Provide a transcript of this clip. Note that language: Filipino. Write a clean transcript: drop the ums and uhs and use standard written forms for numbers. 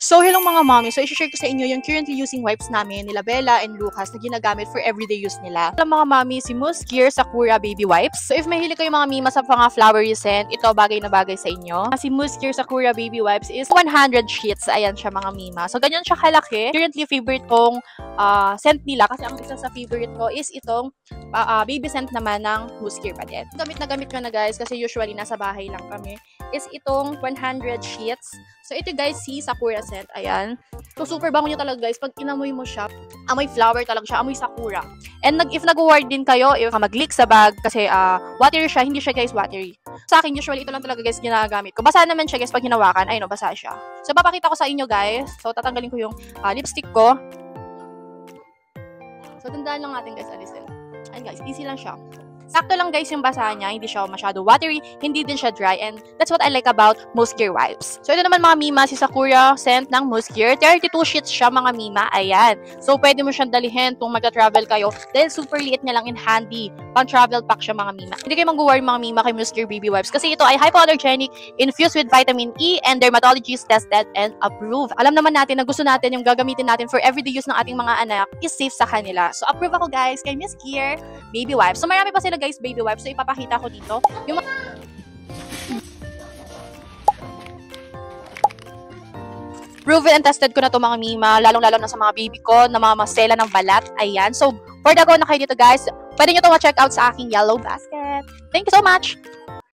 So, hello mga mommy. So, i-share ko sa inyo yung currently using wipes namin, nila Bella and Lucas, na ginagamit for everyday use nila. Alam mga mommy, si Mousse Gear Sakura Baby Wipes. So, if mahilig kayo mga mima sa mga flowery scent, ito bagay na bagay sa inyo. Si Mousse Gear Sakura Baby Wipes is 100 sheets. Ayan siya mga mima. So, ganyan siya kalaki. Currently, favorite kong scent nila kasi ang isa sa favorite ko is itong baby scent naman ng Mousse Gear pa din. Gamit ko na guys kasi usually nasa bahay lang kami is itong 100 sheets. So, ito guys, si Sakura scent. Ayan. So, super bango niya talaga guys. Pag inamoy mo siya, amoy flower talaga siya. Amoy Sakura. And if nag-ward din kayo, if mag-leak sa bag, kasi watery siya, hindi siya guys watery. Sa akin, usually, ito lang talaga guys ginagamit ko. Basa naman siya guys pag hinawakan. Ayun, basa siya. So, papakita ko sa inyo guys. So, tatanggalin ko yung lipstick ko. So, tandaan lang natin guys, alisin. Ayun guys, easy lang siya. Sakto lang guys yung basa niya, hindi siya masyado watery, hindi din siya dry, and that's what I like about Mousse Gear wipes. So ito naman mga mima, si Sakura scent ng Mousse Gear. 32 sheets siya mga mima, ayan. So pwede mo siyang dalihin kung magka-travel kayo dahil super liit niya lang and handy. Pang travel pack siya mga mima. Hindi kayo mag-worry mga mima kay Mousse Gear Baby Wipes kasi ito ay hypoallergenic, infused with vitamin E, and dermatologist tested and approved. Alam naman natin na gusto natin yung gagamitin natin for everyday use ng ating mga anak is safe sa kanila. So approve ako guys kay Mousse Gear Baby Wipes. So marami pa sila guys baby wipes. So ipapakita ko dito yung proven and tested ko na to mga mima, lalong-lalo na sa mga baby ko na mga masela ng balat. Ayan. So for the go na kayo dito guys, pwede nyo to ma-check out sa aking yellow basket. Thank you so much!